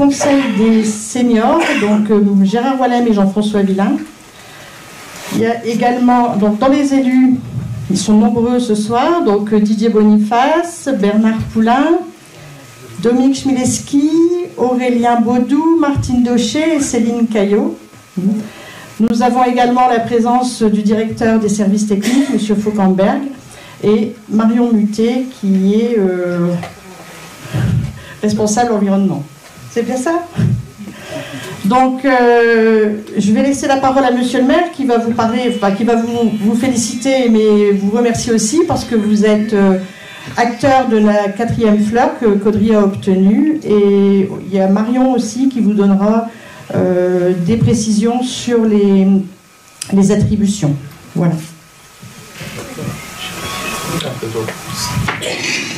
conseil des seniors, donc Gérard Wallem et Jean-François Villain. Il y a également, donc dans les élus, ils sont nombreux ce soir, donc Didier Boniface, Bernard Poulain, Dominique Chmielewski, Aurélien Baudou, Martine Daucher et Céline Caillot. Nous avons également la présence du directeur des services techniques, M. Fauquemberg, et Marion Muté, qui est responsable environnement. C'est bien ça? Donc, je vais laisser la parole à Monsieur le maire qui va vous parler, enfin, qui va vous féliciter, mais vous remercier aussi parce que vous êtes acteur de la 4e fleur que Caudry a obtenue. Et il y a Marion aussi qui vous donnera des précisions sur les attributions. Voilà.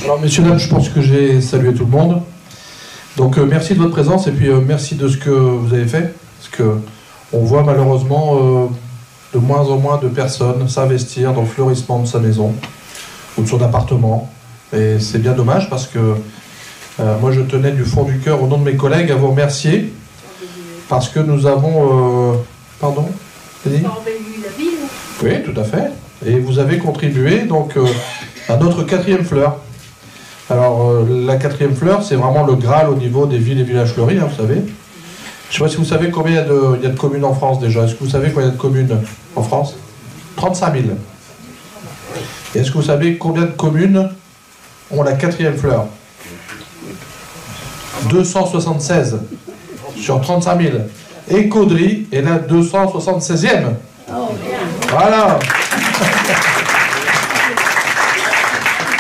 Alors, messieurs, dames, je pense que j'ai salué tout le monde. Donc, merci de votre présence et puis merci de ce que vous avez fait. Parce que on voit malheureusement de moins en moins de personnes s'investir dans le fleurissement de sa maison ou de son appartement. Et c'est bien dommage parce que moi, je tenais du fond du cœur, au nom de mes collègues, à vous remercier. Parce que nous avons... pardon, oui, tout à fait. Et vous avez contribué donc à notre 4e fleur. Alors la 4e fleur, c'est vraiment le Graal au niveau des villes et villages fleuris, hein, vous savez. Je ne sais pas si vous savez combien il y a de communes en France déjà. Est-ce que vous savez combien il y a de communes en France? 35 000. Et est-ce que vous savez combien de communes ont la 4e fleur? 276 sur 35 000. Et Caudry est la 276e. Voilà.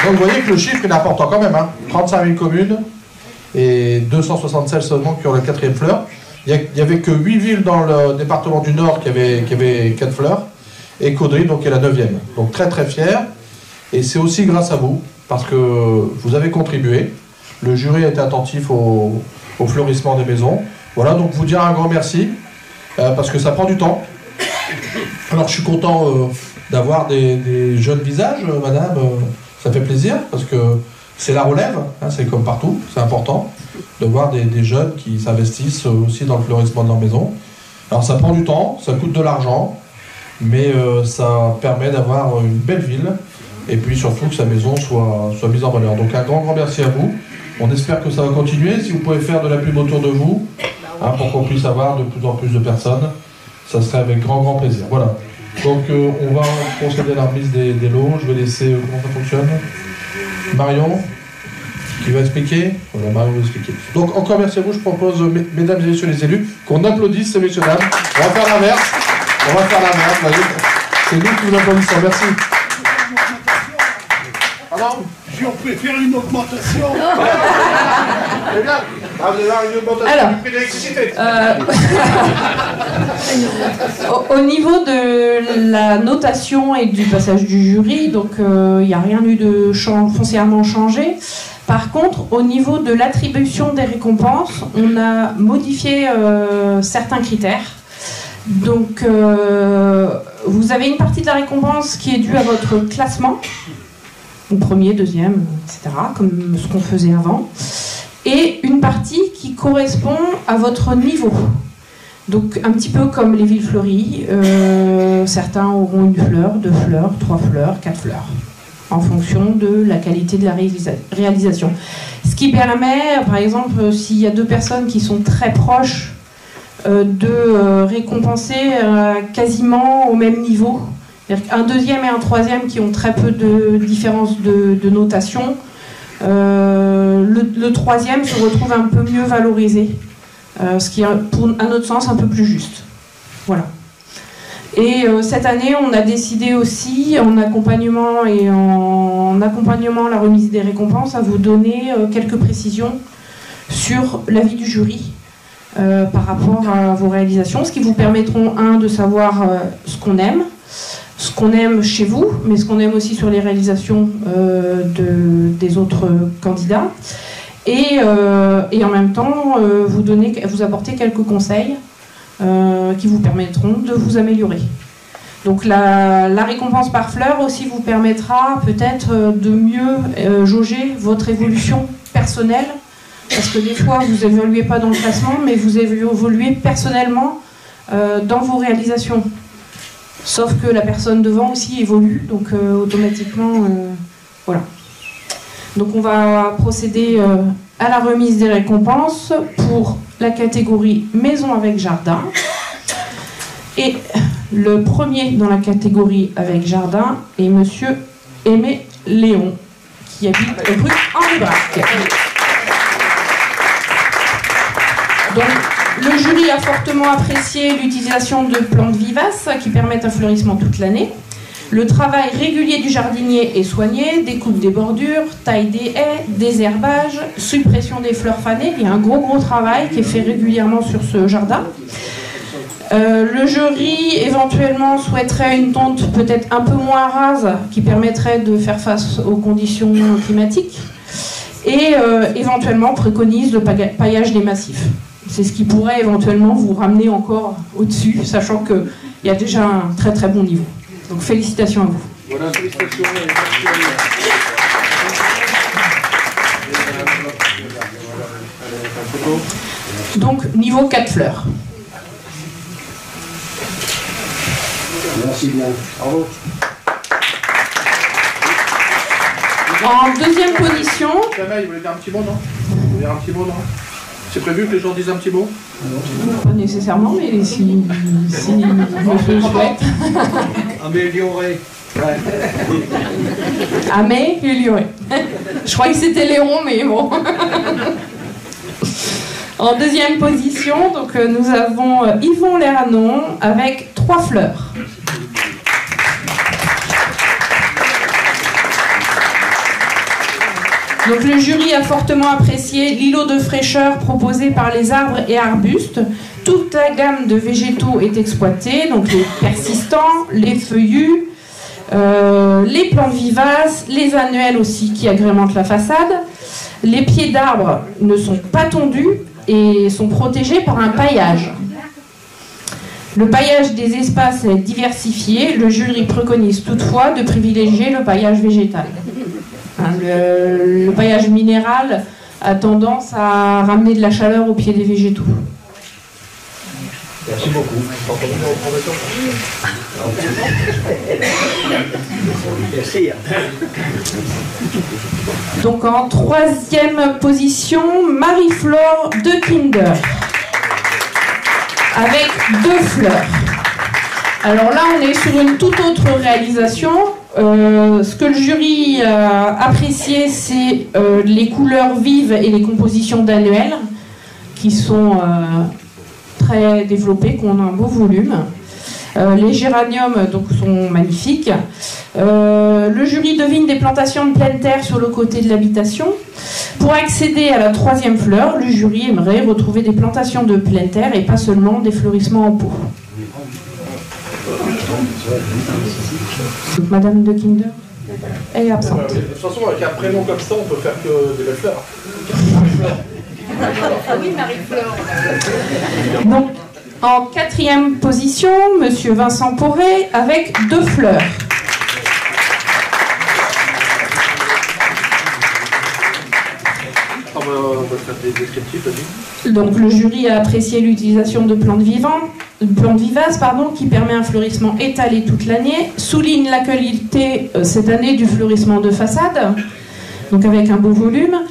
Donc vous voyez que le chiffre est important quand même. Hein. 35 000 communes et 276 seulement qui ont la 4e fleur. Il n'y avait que 8 villes dans le département du Nord qui avaient 4 fleurs. Et Caudry donc est la 9e. Donc très très fier. Et c'est aussi grâce à vous, parce que vous avez contribué. Le jury a été attentif au fleurissement des maisons. Voilà, donc vous dire un grand merci, parce que ça prend du temps. Alors je suis content d'avoir des jeunes visages, madame, ça fait plaisir, parce que c'est la relève, hein, c'est comme partout, c'est important de voir des jeunes qui s'investissent aussi dans le fleurissement de leur maison. Alors ça prend du temps, ça coûte de l'argent, mais ça permet d'avoir une belle ville, et puis surtout que sa maison soit mise en valeur. Donc un grand merci à vous. On espère que ça va continuer. Si vous pouvez faire de la pub autour de vous, hein, pour qu'on puisse avoir de plus en plus de personnes, ça serait avec grand plaisir. Voilà. Donc on va procéder à la remise des lots. Je vais laisser comment ça fonctionne. Marion, qui va expliquer. Voilà, Marion va expliquer. Donc encore merci à vous. Je propose, mesdames et messieurs les élus, qu'on applaudisse ces messieurs dames. On va faire l'inverse. C'est nous qui vous applaudissons. Merci. Alors, si on peut faire une augmentation. C'est bien. Ah, vous avez une augmentation du prix de l'électricité. Au niveau de la notation et du passage du jury, donc il n'y a rien eu de foncièrement changé. Par contre, au niveau de l'attribution des récompenses, on a modifié certains critères. Donc, vous avez une partie de la récompense qui est due à votre classement. Premier, deuxième, etc., comme ce qu'on faisait avant, et une partie qui correspond à votre niveau. Donc un petit peu comme les villes fleuries, certains auront une fleur, 2 fleurs, 3 fleurs, 4 fleurs, en fonction de la qualité de la réalisation. Ce qui permet, par exemple, s'il y a 2 personnes qui sont très proches, de récompenser quasiment au même niveau. Un deuxième et un troisième qui ont très peu de différence de notation. Le troisième se retrouve un peu mieux valorisé, ce qui est, à notre sens, un peu plus juste. Voilà. Et cette année, on a décidé aussi, en accompagnement à la remise des récompenses, à vous donner quelques précisions sur l'avis du jury par rapport à vos réalisations, ce qui vous permettront, de savoir ce qu'on aime chez vous, mais ce qu'on aime aussi sur les réalisations des autres candidats, et en même temps vous apporter quelques conseils qui vous permettront de vous améliorer. Donc la récompense par fleur aussi vous permettra peut-être de mieux jauger votre évolution personnelle parce que des fois, vous évoluez pas dans le classement, mais vous évoluez personnellement dans vos réalisations. Sauf que la personne devant aussi évolue, donc automatiquement, voilà. Donc on va procéder à la remise des récompenses pour la catégorie maison avec jardin. Et le premier dans la catégorie avec jardin est Monsieur Aimé Léon, qui habite rue Henri Braque. Donc, le jury a fortement apprécié l'utilisation de plantes vivaces qui permettent un fleurissement toute l'année. Le travail régulier du jardinier est soigné, découpe des bordures, taille des haies, désherbage, suppression des fleurs fanées. Il y a un gros travail qui est fait régulièrement sur ce jardin. Le jury éventuellement souhaiterait une tonte peut-être un peu moins rase qui permettrait de faire face aux conditions climatiques et éventuellement préconise le paillage des massifs. C'est ce qui pourrait éventuellement vous ramener encore au-dessus, sachant qu'il y a déjà un très bon niveau. Donc félicitations à vous. Voilà, félicitations. Donc niveau 4 fleurs. Merci bien. Bravo. En deuxième position... Jamais, il voulait dire un petit mot, non? Il voulait dire un petit mot, non? C'est prévu que les gens disent un petit mot? Pas nécessairement, mais si monsieur le souhaite. Amélioré. Ouais. Amélioré. Je croyais que c'était Léon, mais bon. En deuxième position, donc, nous avons Yvon Lernon avec 3 fleurs. Donc le jury a fortement apprécié l'îlot de fraîcheur proposé par les arbres et arbustes. Toute la gamme de végétaux est exploitée, donc les persistants, les feuillus, les plantes vivaces, les annuelles aussi qui agrémentent la façade. Les pieds d'arbres ne sont pas tondus et sont protégés par un paillage. Le paillage des espaces est diversifié. Le jury préconise toutefois de privilégier le paillage végétal. Le paillage minéral a tendance à ramener de la chaleur au pied des végétaux. Merci beaucoup. Merci. Donc en troisième position, Marie-Flore de Kinder, avec 2 fleurs. Alors là, on est sur une toute autre réalisation. Ce que le jury a apprécié, c'est les couleurs vives et les compositions d'annuelles qui sont très développées, qui ont un beau volume. Les géraniums donc, sont magnifiques. Le jury devine des plantations de pleine terre sur le côté de l'habitation. Pour accéder à la 3e fleur, le jury aimerait retrouver des plantations de pleine terre et pas seulement des fleurissements en pot. Donc, Madame de Kinder est absente. De toute façon, avec un prénom comme ça, on peut faire que des belles fleurs. Ah oui, Marie-Flore. Donc, en 4e position, Monsieur Vincent Poré avec 2 fleurs. On va faire des descriptifs, vas-y. Donc, le jury a apprécié l'utilisation de plantes vivaces, qui permet un fleurissement étalé toute l'année, souligne la qualité cette année du fleurissement de façade, donc avec un beau volume.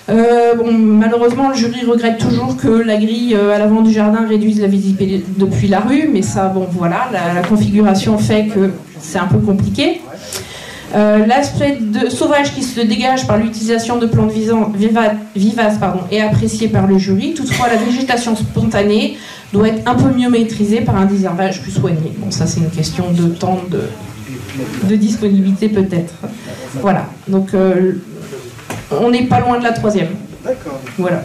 Malheureusement, le jury regrette toujours que la grille à l'avant du jardin réduise la visibilité depuis la rue, mais ça, voilà, la configuration fait que c'est un peu compliqué. L'aspect sauvage qui se dégage par l'utilisation de plantes vivaces est apprécié par le jury. Toutefois, la végétation spontanée doit être un peu mieux maîtrisée par un désherbage plus soigné. Bon, ça, c'est une question de temps, de disponibilité peut-être. Voilà. Donc, on n'est pas loin de la 3e. D'accord. Voilà.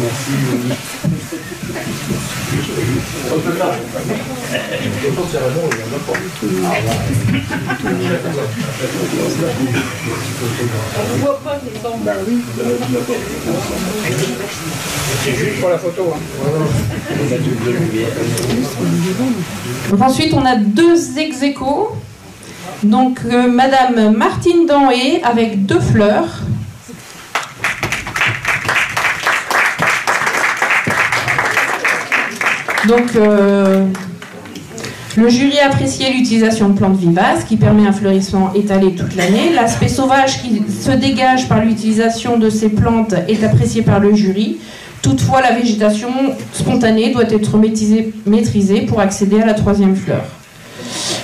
Merci. C'est juste pour la photo. Donc ensuite, on a deux ex-aequo. Donc, Madame Martine Danhé avec 2 fleurs. Donc, le jury a apprécié l'utilisation de plantes vivaces qui permet un fleurissement étalé toute l'année. L'aspect sauvage qui se dégage par l'utilisation de ces plantes est apprécié par le jury. Toutefois, la végétation spontanée doit être maîtrisée pour accéder à la 3e fleur.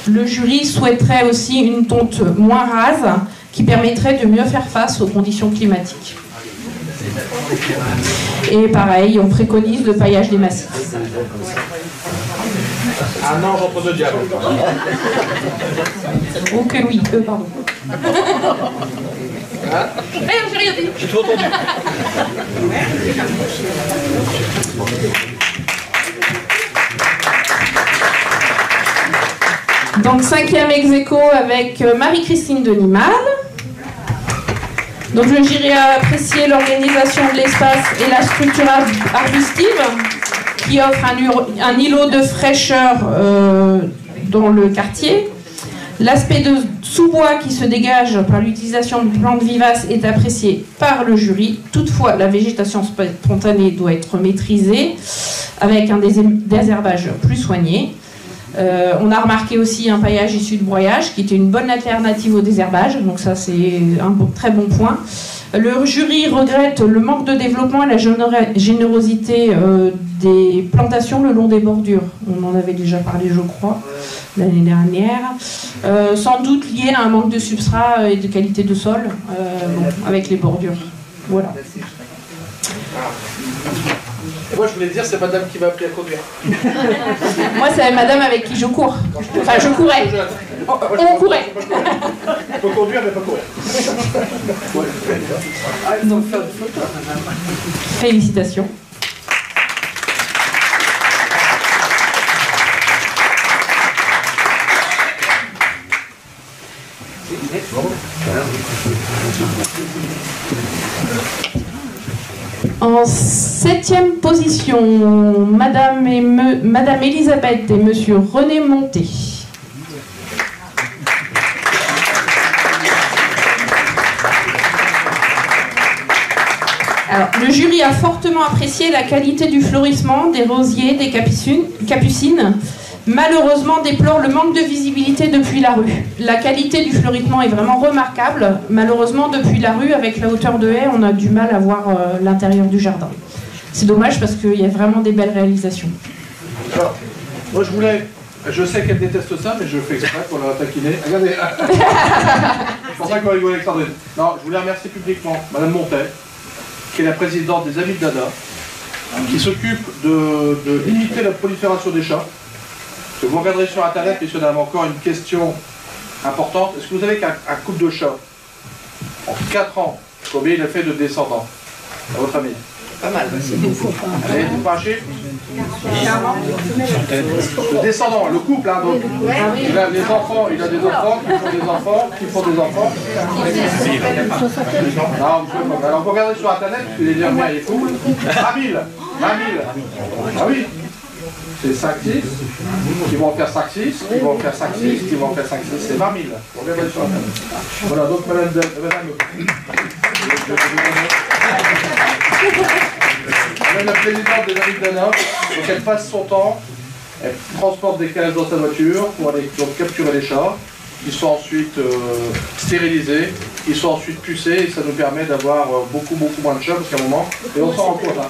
Le jury souhaiterait aussi une tonte moins rase qui permettrait de mieux faire face aux conditions climatiques. Et pareil, on préconise le paillage des massifs. Un ange entre 2 diables. Oh que oui, pardon. J'ai rien dit. J'ai tout entendu. Donc 5e ex-aequo avec Marie-Christine Denimal. Donc le jury a apprécié l'organisation de l'espace et la structure arbustive qui offre un îlot de fraîcheur dans le quartier. L'aspect de sous-bois qui se dégage par l'utilisation de plantes vivaces est apprécié par le jury. Toutefois, la végétation spontanée doit être maîtrisée avec un désherbage plus soigné. On a remarqué aussi un paillage issu de broyage qui était une bonne alternative au désherbage, donc ça c'est un très bon point. Le jury regrette le manque de développement et la générosité des plantations le long des bordures. On en avait déjà parlé, je crois, l'année dernière. Sans doute lié à un manque de substrat et de qualité de sol avec les bordures. Voilà. Et moi, je voulais dire, c'est madame qui m'a appris à conduire. Moi, c'est madame avec qui je cours. Enfin, je courais. On courait. Je peux conduire, mais pas courir. Donc, félicitations. En 7e position, Madame Elisabeth et Monsieur René Monté. Alors, le jury a fortement apprécié la qualité du fleurissement des rosiers, des capucines. Malheureusement, déplore le manque de visibilité depuis la rue. La qualité du fleurissement est vraiment remarquable. Malheureusement, depuis la rue, avec la hauteur de haie, on a du mal à voir l'intérieur du jardin. C'est dommage parce qu'il y a vraiment des belles réalisations. Alors, moi je sais qu'elle déteste ça, mais je fais exprès pour la taquiner. Regardez. C'est pour ça qu'on rigole avec Sandrine. Non, je voulais remercier publiquement Madame Montet, qui est la présidente des Amis de Dada, qui s'occupe de limiter la prolifération des chats. Parce que vous regarderez sur internet, messieurs dames, encore une question importante. Est-ce que vous savez qu'un couple de chats, en 4 ans, combien il a fait de descendants, à votre avis? Pas mal. Allez, vous pas un chiffre? Le descendant, le couple, hein, donc. Il a des enfants, il a des enfants, qui font des enfants, qui font des enfants. Non, alors vous regardez sur internet, parce que les derniers, il est cool. 20 000. Ah oui. C'est 5-6, qui vont en faire 5-6, qui vont en faire 5-6, qui vont en faire 5-6, c'est 20 000. Regardez sur internet. Voilà, donc madame la présidente des Amis de Dana, donc elle passe son temps, elle transporte des cages dans sa voiture pour aller donc capturer les chats. Ils sont ensuite stérilisés, ils sont ensuite pucés et ça nous permet d'avoir beaucoup moins de chats parce qu'à un moment, et on s'en rend compte, hein.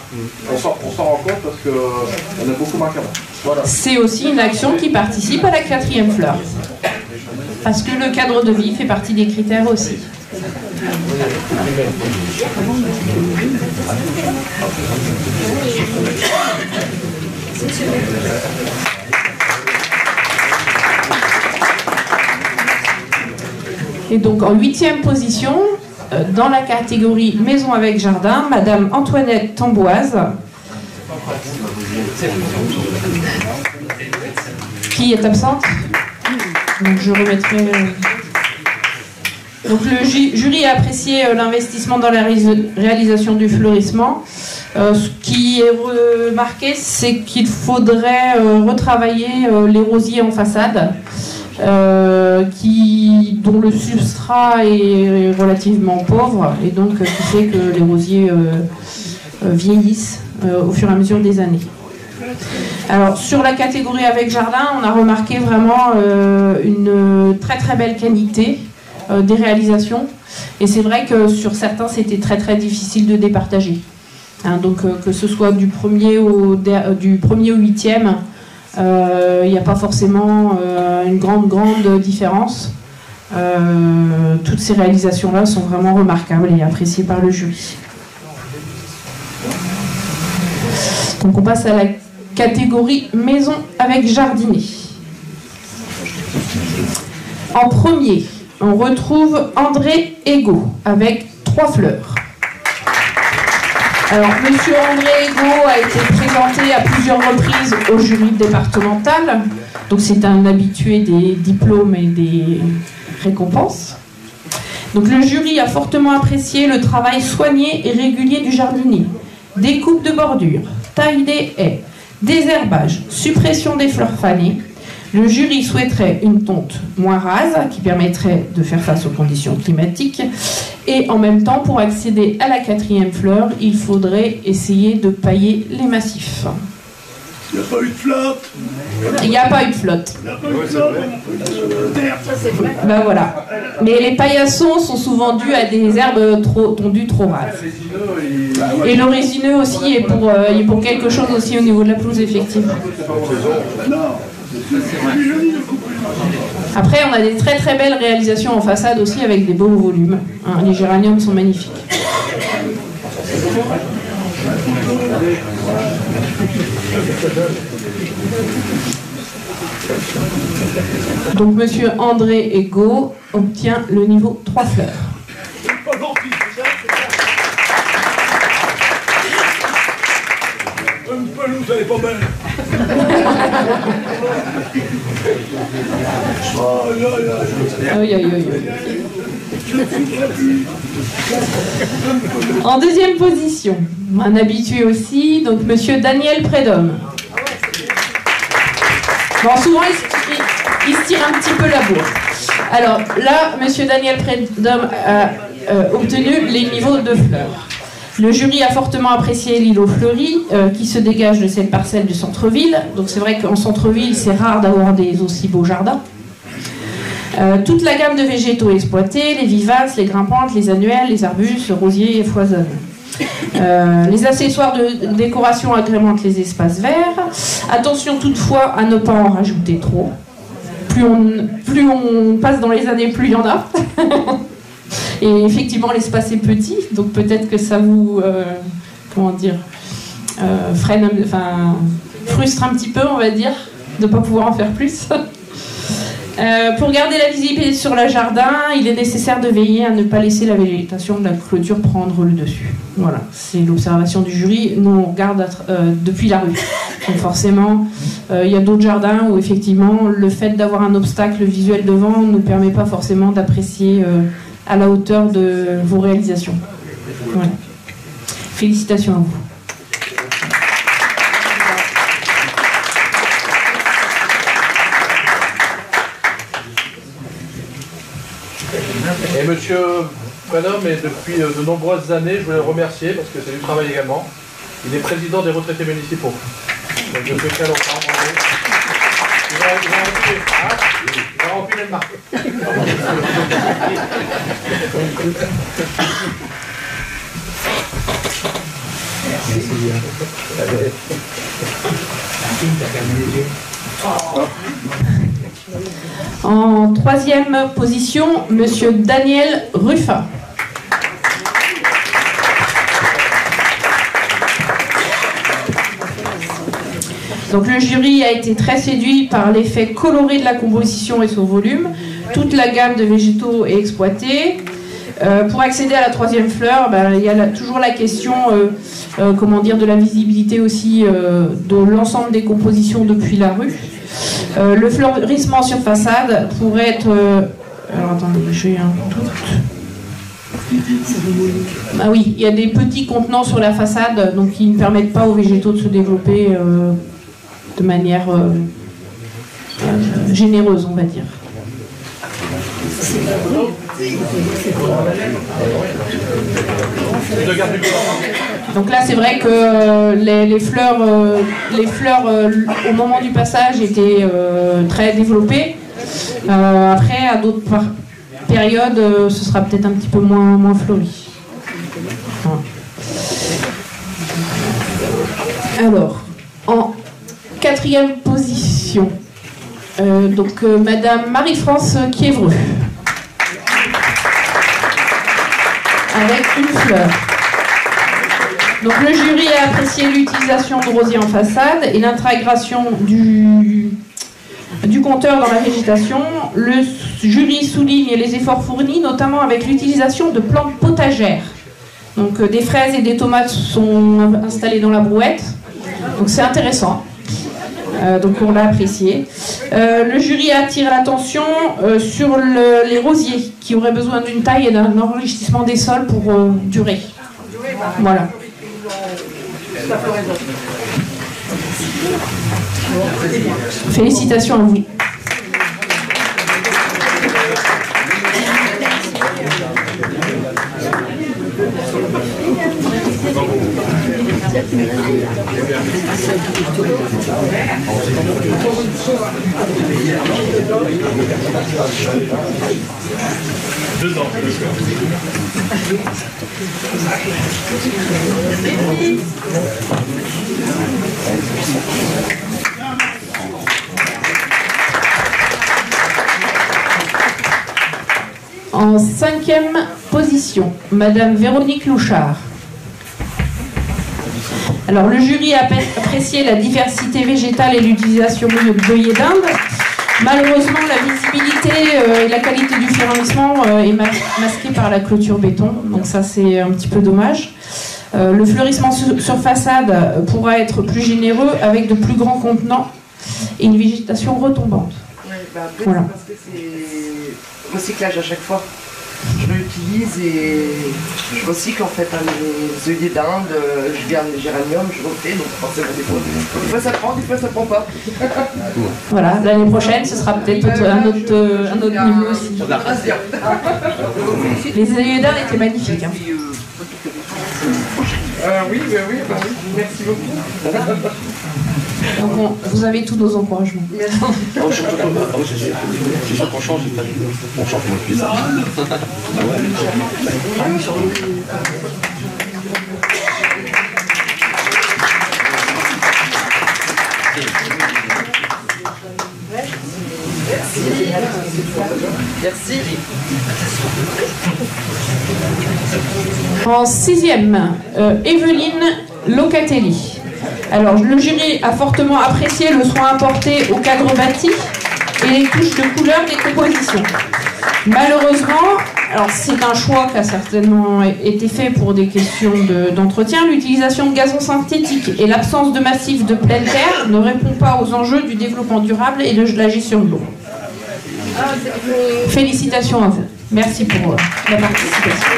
On s'en rend compte parce qu'on a beaucoup moins qu'avant. Voilà. C'est aussi une action qui participe à la 4e fleur. Parce que le cadre de vie fait partie des critères aussi. Et donc en 8e position, dans la catégorie maison avec jardin, Madame Antoinette Tamboise, qui est absente. Donc je remettrai... Donc le jury a apprécié l'investissement dans la réalisation du fleurissement. Ce qui est remarqué, c'est qu'il faudrait retravailler les rosiers en façade, dont le substrat est relativement pauvre, et donc qui fait que les rosiers vieillissent au fur et à mesure des années. Alors sur la catégorie avec jardin, on a remarqué vraiment une très très belle qualité des réalisations, et c'est vrai que sur certains c'était très très difficile de départager. Donc que ce soit du premier au 8e, il n'y a pas forcément une grande différence. Toutes ces réalisations-là sont vraiment remarquables et appréciées par le jury. Donc on passe à la catégorie maison avec jardinet. En premier, on retrouve André Ego avec 3 fleurs. Alors, Monsieur André Ego a été présenté à plusieurs reprises au jury départemental. Donc, c'est un habitué des diplômes et des récompenses. Donc, le jury a fortement apprécié le travail soigné et régulier du jardinier. Découpe de bordure, taille des haies, désherbage, suppression des fleurs fanées. Le jury souhaiterait une tonte moins rase qui permettrait de faire face aux conditions climatiques, et en même temps, pour accéder à la 4e fleur, il faudrait essayer de pailler les massifs. Il n'y a pas eu de flotte. Il n'y a pas eu de flotte. Il n'y a pas eu de flotte. Ben voilà. Mais les paillassons sont souvent dus à des herbes tondues trop rases. Et le résineux aussi est pour quelque chose aussi au niveau de la pelouse, effectivement. Après, on a des très très belles réalisations en façade aussi avec des beaux volumes. Les géraniums sont magnifiques. Donc Monsieur André Ego obtient le niveau 3 fleurs. Vous allez pas belle. En deuxième position, un habitué aussi, donc Monsieur Daniel Prédhomme. Bon, souvent il se tire un petit peu la bourre. Alors là, Monsieur Daniel Prédhomme a obtenu les niveaux de fleurs. Le jury a fortement apprécié l'îlot fleuri qui se dégage de cette parcelle du centre-ville. Donc c'est vrai qu'en centre-ville, c'est rare d'avoir des aussi beaux jardins. Toute la gamme de végétaux exploités, les vivaces, les grimpantes, les annuelles, les arbustes, le rosier et foisonne. Les accessoires de décoration agrémentent les espaces verts. Attention toutefois à ne pas en rajouter trop. Plus on passe dans les années, plus il y en a. Et effectivement, l'espace est petit, donc peut-être que ça vous, frustre un petit peu, on va dire, de ne pas pouvoir en faire plus. Pour garder la visibilité sur le jardin, il est nécessaire de veiller à ne pas laisser la végétation de la clôture prendre le dessus. Voilà, c'est l'observation du jury. Nous, on regarde depuis la rue. Donc forcément, il y a d'autres jardins où effectivement, le fait d'avoir un obstacle visuel devant ne nous permet pas forcément d'apprécier à la hauteur de vos réalisations. Voilà. Félicitations à vous. Et monsieur Prédhomme, et depuis de nombreuses années, je voulais le remercier parce que c'est du travail également. Il est président des retraités municipaux. Donc je fais très longtemps. Il va remplir le marque. En troisième position, Monsieur Daniel Ruffin. Donc le jury a été très séduit par l'effet coloré de la composition et son volume. Toute la gamme de végétaux est exploitée. Pour accéder à la troisième fleur, il y a toujours la question de la visibilité aussi de l'ensemble des compositions depuis la rue. Le fleurissement sur façade pourrait être... alors attendez, j'ai un doute. Ah oui, il y a des petits contenants sur la façade, donc qui ne permettent pas aux végétaux de se développer de manière généreuse, on va dire. Donc là, c'est vrai que les fleurs au moment du passage étaient très développées. Après, à d'autres périodes, ce sera peut-être un petit peu moins fleuri. Alors, en 4e position, Madame Marie-France Kiévreux, avec une fleur. Donc le jury a apprécié l'utilisation de rosiers en façade et l'intégration du compteur dans la végétation. Le jury souligne les efforts fournis, notamment avec l'utilisation de plantes potagères. Donc des fraises et des tomates sont installées dans la brouette. Donc c'est intéressant. Donc on l'a apprécié. Le jury attire l'attention sur les rosiers qui auraient besoin d'une taille et d'un enrichissement des sols pour durer. Voilà. Félicitations à vous. En 5e position, Madame Véronique Louchard. Alors, le jury a apprécié la diversité végétale et l'utilisation de l'œillet d'Inde. Malheureusement, la visibilité et la qualité du fleurissement est masquée par la clôture béton. Donc ça, c'est un petit peu dommage. Le fleurissement sur façade pourra être plus généreux avec de plus grands contenants et une végétation retombante. Oui, après, voilà. Parce que c'est recyclage à chaque fois. Je l'utilise et je recycle en fait les œillets d'Inde, je garde les géraniums, je refais, donc forcément des fois ça prend, des fois ça prend pas. Voilà, l'année prochaine ce sera peut-être un autre niveau aussi. Les œillets d'Inde étaient magnifiques. Hein. Oui, merci beaucoup. Donc vous avez tous nos encouragements. Merci. En 6e, Evelyne Locatelli. Alors, le jury a fortement apprécié le soin apporté au cadre bâti et les touches de couleur des compositions. Malheureusement, alors c'est un choix qui a certainement été fait pour des questions d'entretien, l'utilisation de gazon synthétique et l'absence de massifs de pleine terre ne répond pas aux enjeux du développement durable et de la gestion de l'eau. Félicitations à vous. Merci pour la participation.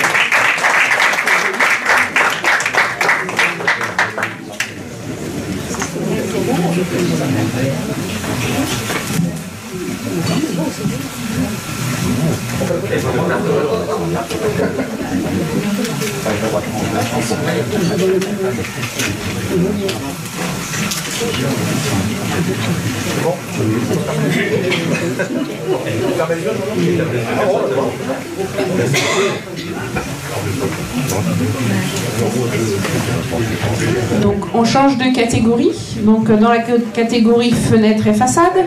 Donc on change de catégorie. Donc dans la catégorie fenêtres et façades.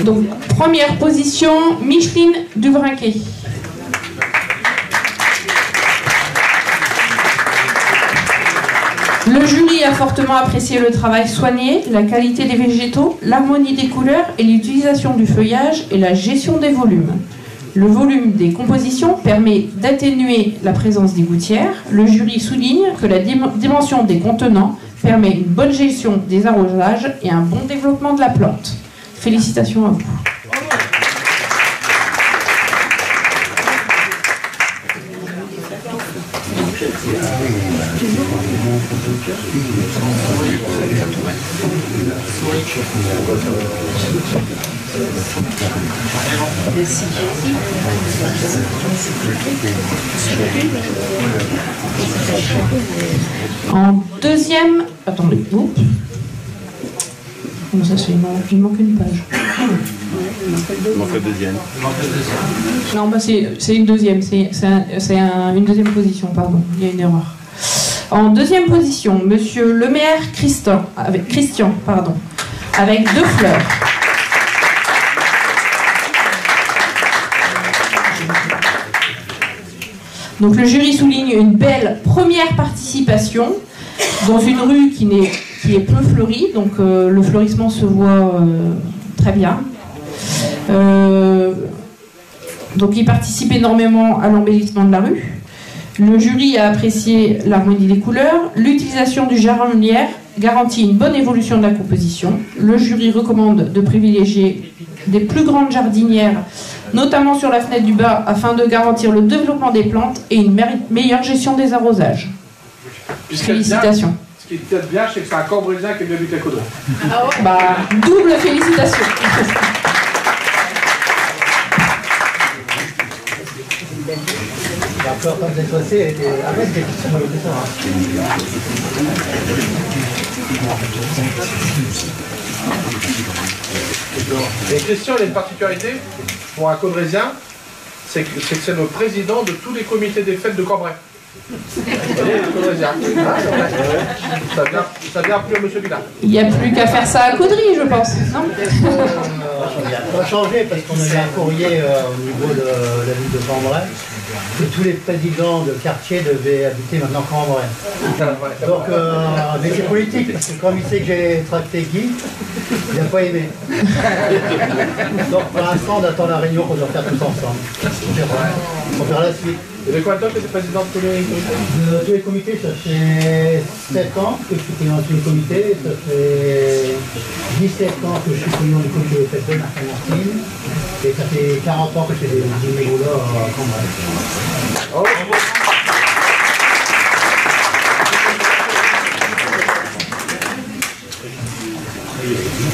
Donc première position, Micheline Dubrinquet. Le jury a fortement apprécié le travail soigné, la qualité des végétaux, l'harmonie des couleurs et l'utilisation du feuillage et la gestion des volumes. Le volume des compositions permet d'atténuer la présence des gouttières. Le jury souligne que la dimension des contenants permet une bonne gestion des arrosages et un bon développement de la plante. Félicitations à vous. En deuxième... Attendez. Oups. Comment ça se fait? Il manque une page. Il manque le deuxième. Non, bah c'est une deuxième. C'est une deuxième position, pardon. Il y a une erreur. En deuxième position, Monsieur le maire Christian, avec 2 fleurs. Donc le jury souligne une belle première participation dans une rue qui est peu fleurie, donc le fleurissement se voit très bien. Donc il participe énormément à l'embellissement de la rue. Le jury a apprécié l'harmonie des couleurs. L'utilisation du jardinière garantit une bonne évolution de la composition. Le jury recommande de privilégier des plus grandes jardinières, notamment sur la fenêtre du bas, afin de garantir le développement des plantes et une meilleure gestion des arrosages. Félicitations. Ce qui est peut-être bien, c'est que c'est un Cambrésilien qui est venu habiter à Caudron. Bah, double félicitations. La fleur comme cette fois-ci, elle était avec des petits mots de ça. Et Christian, il a une particularité pour un Caudrésien, c'est que c'est le président de tous les comités des fêtes de Cambrai. Vous voyez, le Caudrésien. Ça vient plus à M. Villard. Il n'y a plus qu'à faire ça à Caudry, je pense. Non, On va changer parce qu'on avait un courrier au niveau de la ville de Cambrai que tous les présidents de quartier devaient habiter maintenant Cambrai. Donc, mais c'est politique parce que comme il sait que j'ai tracté Guy, il n'a pas aimé. Donc pour l'instant, on attend la réunion qu'on doit faire tous ensemble. On verra la suite. Et de combien de temps que tu es président de tous les comités? De tous les comités, ça fait 7 ans que je suis président de tous les comités, ça fait 17 ans que je suis président du comité des fêtes de Martin-Martine, et ça fait 40 ans que je fais des mégolas à Cambrai. Oh.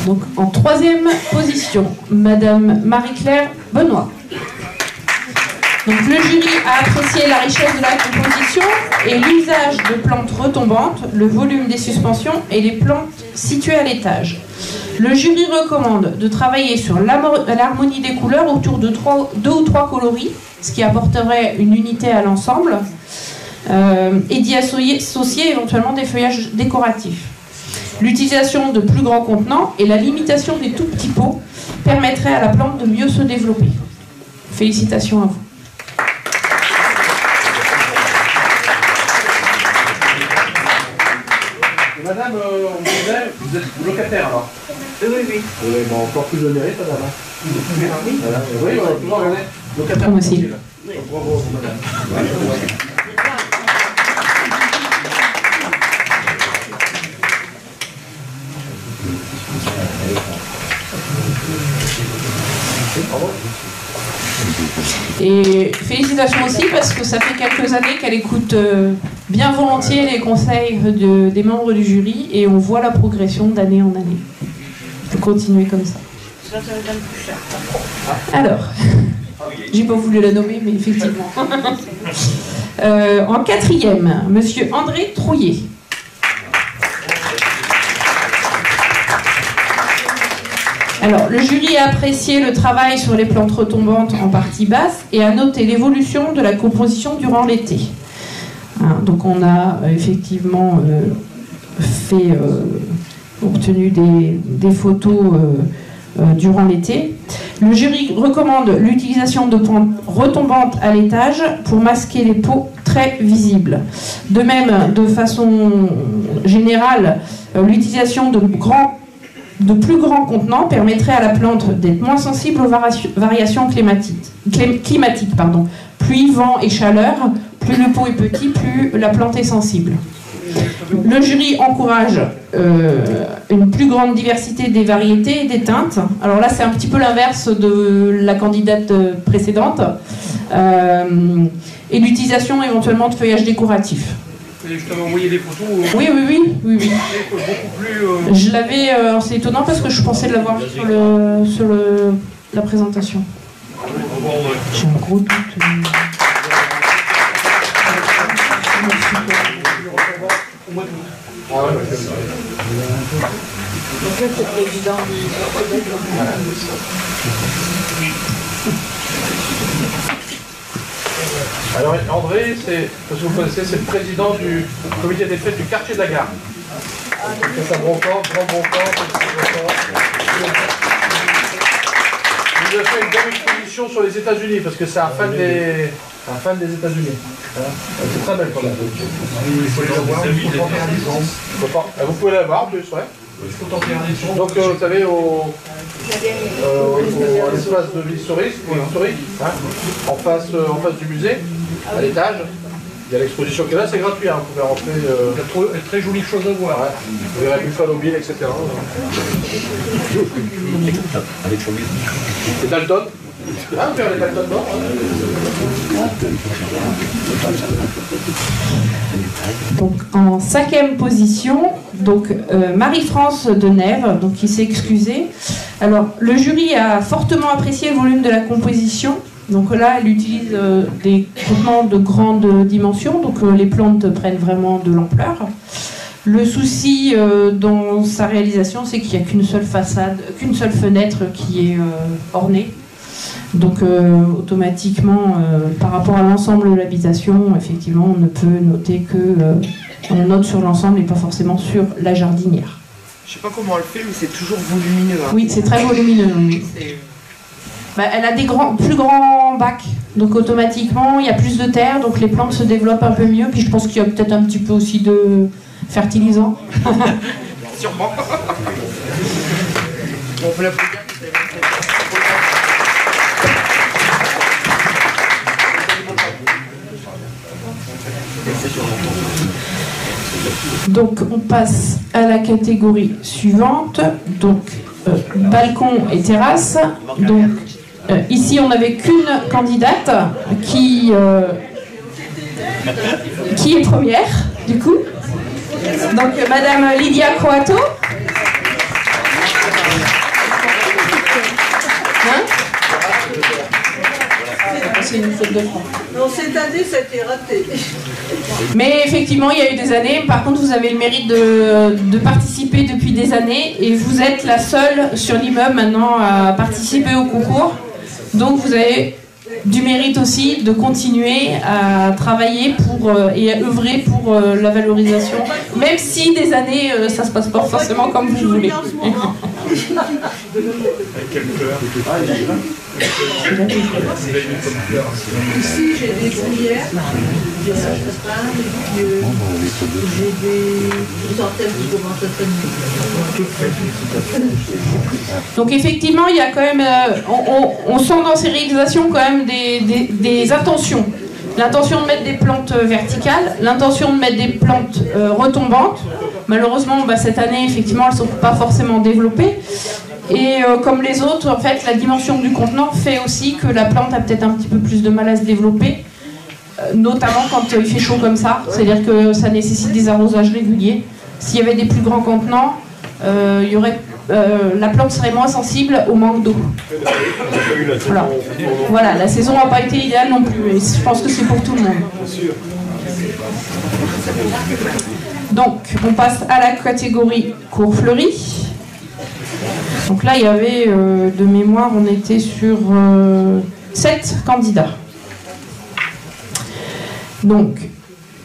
Donc en troisième position, Madame Marie-Claire Benoît. Donc le jury a apprécié la richesse de la composition et l'usage de plantes retombantes, le volume des suspensions et les plantes situées à l'étage. Le jury recommande de travailler sur l'harmonie des couleurs autour de 2 ou 3 coloris, ce qui apporterait une unité à l'ensemble, et d'y associer éventuellement des feuillages décoratifs. L'utilisation de plus grands contenants et la limitation des tout petits pots permettrait à la plante de mieux se développer. Félicitations à vous. Madame, on disait, vous êtes locataire alors? Oui, oui. Oui, bon, encore plus de mérite, madame. Oui, voilà. Oui, on va toujours regarder. Locataire. Moi aussi. Bravo, madame. Et félicitations aussi parce que ça fait quelques années qu'elle écoute bien volontiers les conseils des membres du jury et on voit la progression d'année en année. Il faut continuer comme ça. Alors, j'ai pas voulu la nommer, mais effectivement. En quatrième, Monsieur André Trouillet. Alors, le jury a apprécié le travail sur les plantes retombantes en partie basse et a noté l'évolution de la composition durant l'été. Hein, donc, on a effectivement obtenu des photos durant l'été. Le jury recommande l'utilisation de plantes retombantes à l'étage pour masquer les pots très visibles. De même, de façon générale, l'utilisation de plus grands contenants permettrait à la plante d'être moins sensible aux variations climatiques. Pluie, vent et chaleur, plus le pot est petit, plus la plante est sensible. Le jury encourage une plus grande diversité des variétés et des teintes. Alors là, c'est un petit peu l'inverse de la candidate précédente. Et l'utilisation éventuellement de feuillage décoratif. Et je t'avais envoyé des photos. Oui. Beaucoup plus. Je l'avais. C'est étonnant parce que je pensais l'avoir sur la présentation. J'ai un gros doute. Donc là, c'est le président du... Alors André, parce que vous connaissez, c'est le président du comité des fêtes du quartier de la Gare. C'est un bon camp, grand bon camp. Il nous a fait une belle exposition sur les États-Unis, parce que c'est un fan des États-Unis. C'est très belle quand même. Il faut les avoir. Vous pouvez l'avoir en plus, ouais. Donc vous savez, à l'espace de ville historique, hein, en face du musée, à l'étage, il y a l'exposition qui est là, c'est gratuit, hein, vous pouvez rentrer. Il y a très jolies choses à voir. Ouais. Vous verrez Buffalo Bill, etc. Et Dalton. Ah, vous verrez les Dalton Nord. Donc en 5e position, donc Marie-France de Nèves, donc qui s'est excusée. Alors le jury a fortement apprécié le volume de la composition. Donc là, elle utilise des contenants de grande dimension, donc les plantes prennent vraiment de l'ampleur. Le souci dans sa réalisation, c'est qu'il n'y a qu'une seule façade, qu'une seule fenêtre qui est ornée. Donc automatiquement, par rapport à l'ensemble de l'habitation, effectivement, on ne peut noter que on note sur l'ensemble et pas forcément sur la jardinière. Je sais pas comment elle fait, mais c'est toujours volumineux. Hein. Oui, c'est très volumineux. Oui. Bah, elle a des plus grands bacs, donc automatiquement, il y a plus de terre, donc les plantes se développent un peu mieux. Puis je pense qu'il y a peut-être un petit peu aussi de fertilisant. Sûrement. On peut l'applaudir. Donc on passe à la catégorie suivante, donc balcon et terrasse. Donc ici on n'avait qu'une candidate qui est première du coup. Donc Madame Lydia Croato. C'est une faute de franc. Non, cette année, ça a été raté. Mais effectivement, il y a eu des années. Par contre, vous avez le mérite de participer depuis des années. Et vous êtes la seule sur l'immeuble maintenant à participer au concours. Donc vous avez du mérite aussi de continuer à travailler et à œuvrer pour la valorisation. Même si des années, ça se passe pas forcément comme vous voulez. Avec quelle fleur? Ici, j'ai des bruyères, j'ai un sapin, j'ai des ortelles qui commencent à tenir. Donc effectivement, il y a quand même, on sent dans ces réalisations quand même des intentions. L'intention de mettre des plantes verticales, l'intention de mettre des plantes retombantes. Malheureusement, cette année, effectivement, elles ne sont pas forcément développées. Et comme les autres, en fait, la dimension du contenant fait aussi que la plante a peut-être un petit peu plus de mal à se développer, notamment quand il fait chaud comme ça. C'est-à-dire que ça nécessite des arrosages réguliers. S'il y avait des plus grands contenants, la plante serait moins sensible au manque d'eau. Voilà, la saison n'a pas été idéale non plus, et je pense que c'est pour tout le monde. Donc, on passe à la catégorie cours fleuri. Donc là, il y avait, de mémoire, on était sur 7 candidats. Donc,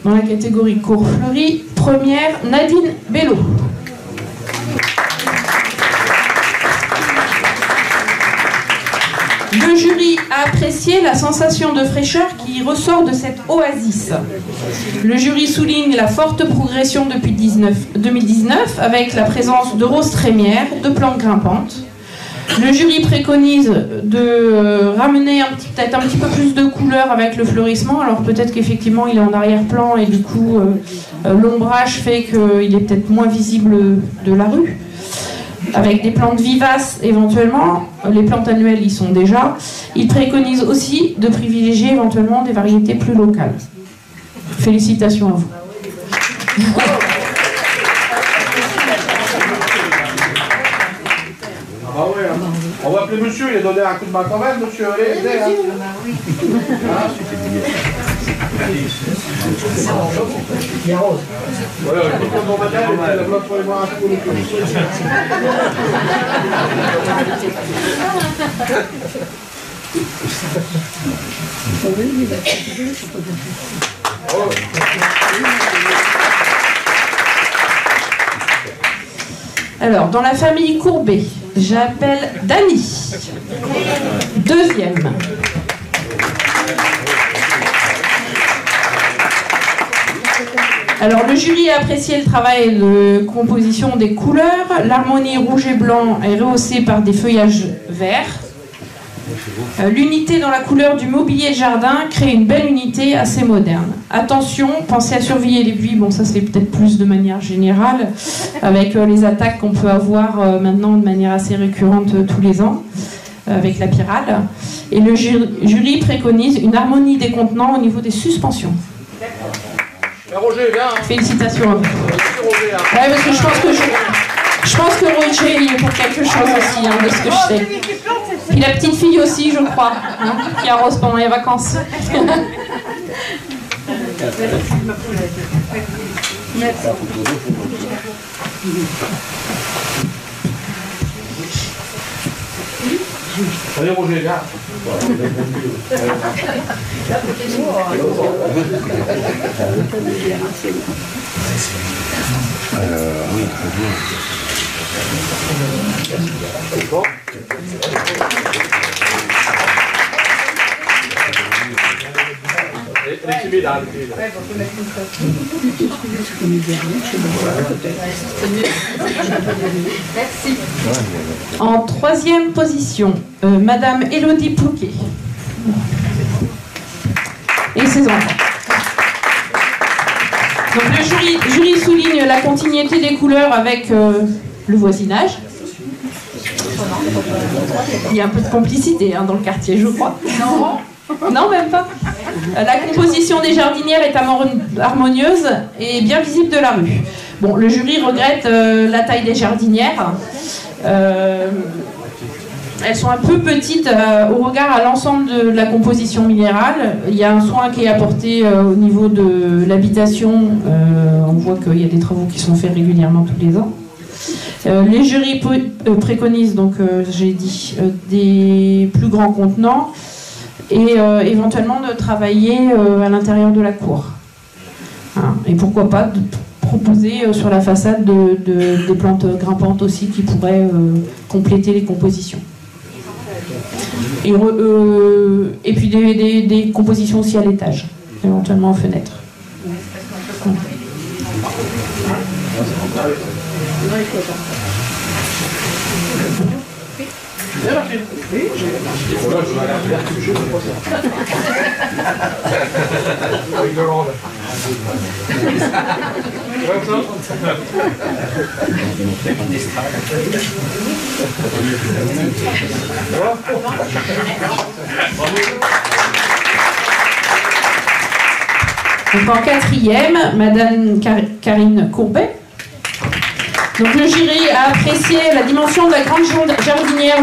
dans la catégorie cours fleuri, première, Nadine Bello. Le jury a apprécié la sensation de fraîcheur qui ressort de cette oasis. Le jury souligne la forte progression depuis 2019 avec la présence de roses trémières, de plantes grimpantes. Le jury préconise de ramener peut-être un petit peu plus de couleur avec le fleurissement. Alors peut-être qu'effectivement il est en arrière-plan et du coup l'ombrage fait qu'il est peut-être moins visible de la rue. Avec des plantes vivaces éventuellement, les plantes annuelles y sont déjà. Il préconise aussi de privilégier éventuellement des variétés plus locales. Félicitations à vous. Ah ouais, hein. On va appeler monsieur, il a donné un coup de main quand même, monsieur. Allez, aidez, hein. Il y a Rose. Voilà, comme on va dire, la bloque pour aller voir un coup de Alors, dans la famille Courbet, j'appelle Dany. Deuxième. Alors, le jury a apprécié le travail de composition des couleurs. L'harmonie rouge et blanc est rehaussée par des feuillages verts. L'unité dans la couleur du mobilier de jardin crée une belle unité assez moderne. Attention, pensez à surveiller les buis, bon ça c'est peut-être plus de manière générale, avec les attaques qu'on peut avoir maintenant de manière assez récurrente tous les ans, avec la pyrale. Et le jury préconise une harmonie des contenants au niveau des suspensions. Roger, viens. Félicitations à vous. Roger, hein. Ouais, parce que je pense que Roger il est pour quelque chose aussi, hein, de ce que je sais. Puis la petite fille aussi, je crois, hein, qui arrose pendant les vacances. Allez Roger, viens. Bon. Elle est timide, hein, Merci. En troisième position, Madame Élodie Plouquet et ses enfants. Donc le jury souligne la continuité des couleurs avec le voisinage. Il y a un peu de complicité hein, dans le quartier, je crois. Non, même pas. La composition des jardinières est harmonieuse et bien visible de la rue. Bon, le jury regrette la taille des jardinières. Elles sont un peu petites au regard à l'ensemble de la composition minérale. Il y a un soin qui est apporté au niveau de l'habitation. On voit qu'il y a des travaux qui sont faits régulièrement tous les ans. Les jurys préconisent, donc j'ai dit, des plus grands contenants et éventuellement de travailler à l'intérieur de la cour. Hein, et pourquoi pas de proposer sur la façade des plantes grimpantes aussi qui pourraient compléter les compositions. Et puis des compositions aussi à l'étage, éventuellement aux fenêtres. Voilà. Donc en quatrième, Madame Karine Courbet. Donc le jury a apprécié la dimension de la grande jardinière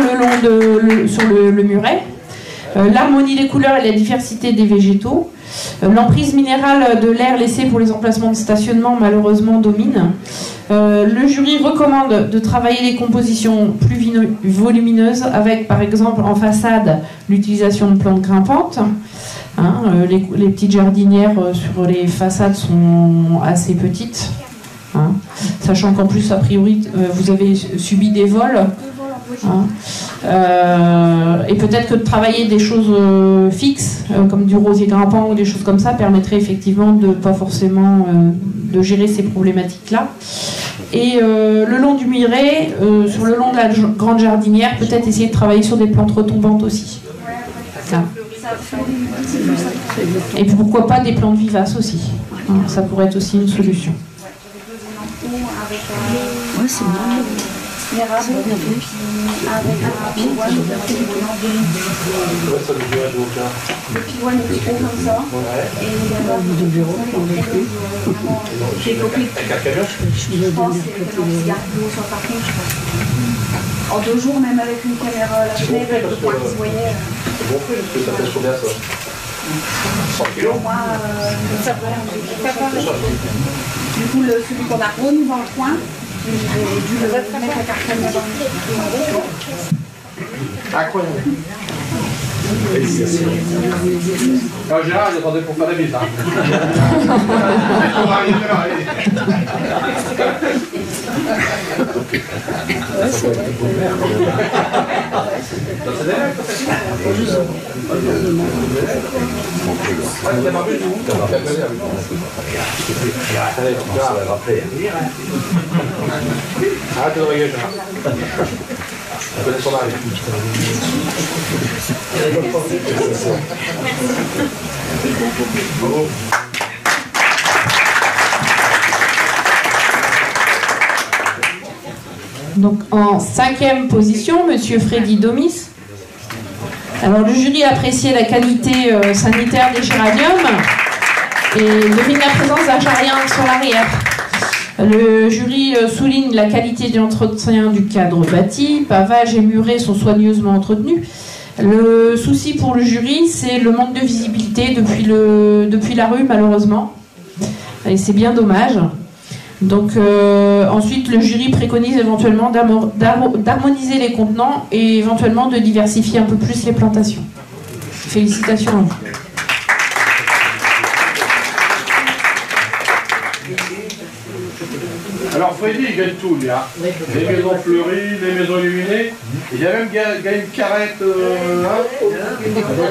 sur le muret, l'harmonie des couleurs et la diversité des végétaux. L'emprise minérale de l'air laissé pour les emplacements de stationnement malheureusement domine. Le jury recommande de travailler les compositions plus volumineuses avec par exemple en façade l'utilisation de plantes grimpantes. Hein, les petites jardinières sur les façades sont assez petites. Hein, sachant qu'en plus, a priori, vous avez subi des vols. Hein, et peut-être que de travailler des choses fixes, comme du rosier grimpant ou des choses comme ça, permettrait effectivement de pas forcément de gérer ces problématiques-là. Et le long du muret, sur le long de la grande jardinière, peut-être essayer de travailler sur des plantes retombantes aussi. Là. Et puis pourquoi pas des plantes vivaces aussi. Ça pourrait être aussi une solution. Ouais, c'est bon. L'érable, et puis avec un pivoine, le pivoine est petit peu comme ça, et l'érable de bureau, j'ai compris. Je pense que c'est garde sur le parking, je pense. En 2 jours, même avec une caméra à la fenêtre, avec le point qui se voyait. C'est bon fait, parce que ça pèse combien ça 100 kilos. Moi, ça va. Du coup, celui qu'on a remis dans le coin, j'ai dû le mettre à carton devant. Incroyable. Alors Gérard, il attendait pour faire la bise. On va arriver là, allez. Arrête de regarder, Gérard. On connaît son arrivée. Donc en 5e position, Monsieur Freddy Domis. Alors le jury a apprécié la qualité sanitaire des géraniums et devine la présence d'acariens sur l'arrière. Le jury souligne la qualité de l'entretien du cadre bâti, pavage et murets sont soigneusement entretenus. Le souci pour le jury, c'est le manque de visibilité depuis la rue, malheureusement. Et c'est bien dommage. Donc ensuite, le jury préconise éventuellement d'harmoniser les contenants et éventuellement de diversifier un peu plus les plantations. Félicitations à vous. Alors Freddy, il gagne tout, lui. Hein. Les maisons fleuries, les maisons illuminées. Il y a même gagné une carrette. Donc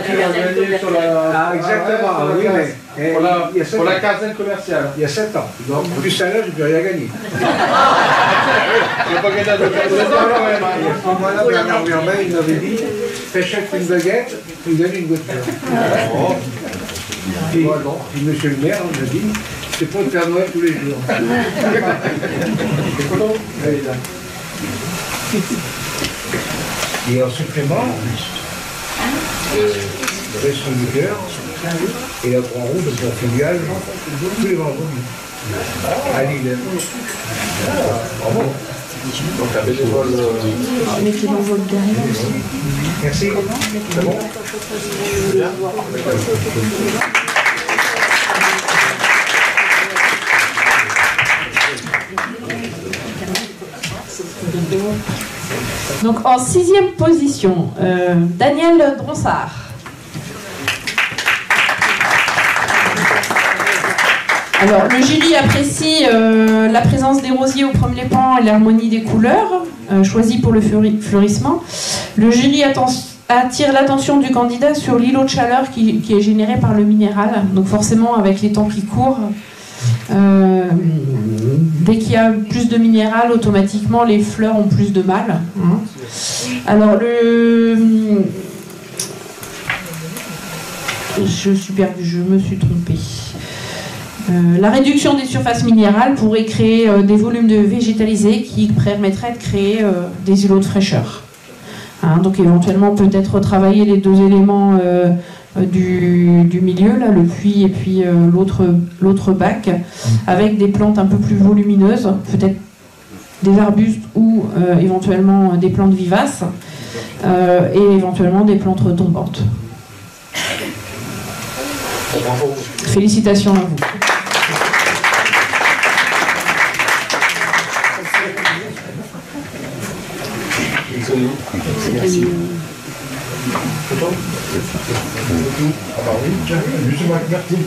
il a gagné sur la. Ah, exactement, oui, mais. Pour la quinzaine commerciale. Il y a 7 ans. Donc, plus ça là, je n'ai plus rien gagné. Il n'a pas gagné à 2 ans quand même. Moi, là, Bernard Urbain, il m'avait dit t'achètes une baguette, tu gagnes une voiture. Et monsieur le maire, on a dit c'est pas le Père Noël tous les jours. Et en supplément, le resto du cœur et la Croix-Rouge de Port-Filial tous les vendredis à Lille. Donc un bénévole. Mais qui l'envoie derrière aussi. Merci. C'est bon. Donc en 6e position, Daniel Dronsard. Alors le jury apprécie la présence des rosiers au premier plan et l'harmonie des couleurs choisies pour le fleurissement. Le jury attire l'attention du candidat sur l'îlot de chaleur qui est généré par le minéral. Donc forcément avec les temps qui courent, dès qu'il y a plus de minéral, automatiquement les fleurs ont plus de mal. Alors je suis perdue, je me suis trompée. La réduction des surfaces minérales pourrait créer des volumes de végétalisés qui permettraient de créer des îlots de fraîcheur. Donc éventuellement peut-être retravailler les 2 éléments du milieu, là, le puits et puis l'autre bac, avec des plantes un peu plus volumineuses, peut-être des arbustes ou éventuellement des plantes vivaces et éventuellement des plantes retombantes. Félicitations à vous. Merci. Ah bah oui, justement avec Martine.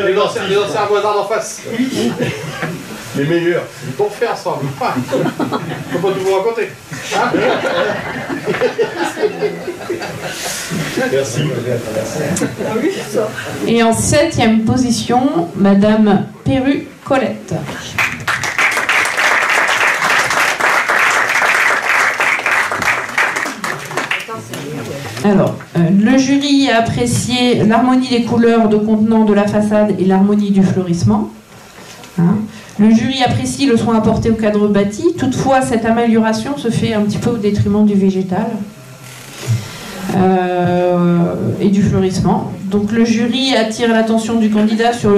Les anciens voisins d'en face. Les meilleurs. Ils t'ont fait ensemble. Faut pas tout vous raconter. Hein? Merci. Et en 7e position, Madame Perru-Colette. Alors, le jury a apprécié l'harmonie des couleurs de contenant de la façade et l'harmonie du fleurissement. Hein. Le jury apprécie le soin apporté au cadre bâti. Toutefois, cette amélioration se fait un petit peu au détriment du végétal et du fleurissement. Donc le jury attire l'attention du candidat sur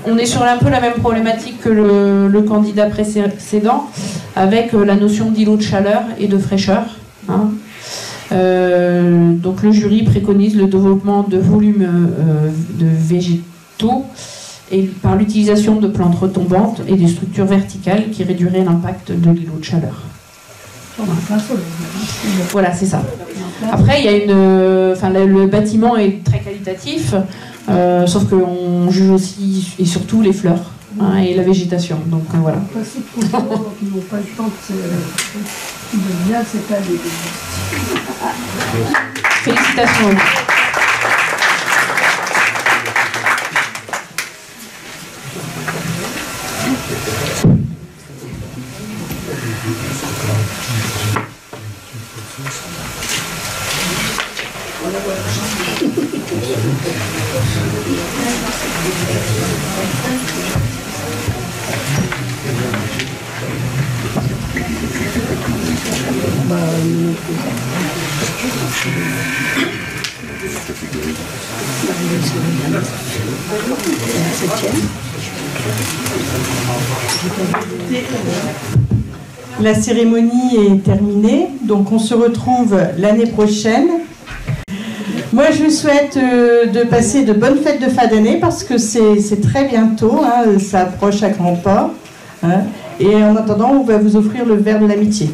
on est sur un peu la même problématique que le candidat précédent, avec la notion d'îlot de chaleur et de fraîcheur. Hein. Donc le jury préconise le développement de volumes de végétaux et par l'utilisation de plantes retombantes et des structures verticales qui réduiraient l'impact de l'îlot de chaleur. Voilà, c'est ça. Après, il y a le bâtiment est très qualitatif, sauf qu'on juge aussi et surtout les fleurs et la végétation. Donc voilà. Qui n'ont pas le temps de bien s'étaler. Félicitations. La cérémonie est terminée, donc on se retrouve l'année prochaine. Moi, je vous souhaite de passer de bonnes fêtes de fin d'année parce que c'est très bientôt, hein, ça approche à grands pas. Hein, et en attendant, on va vous offrir le verre de l'amitié.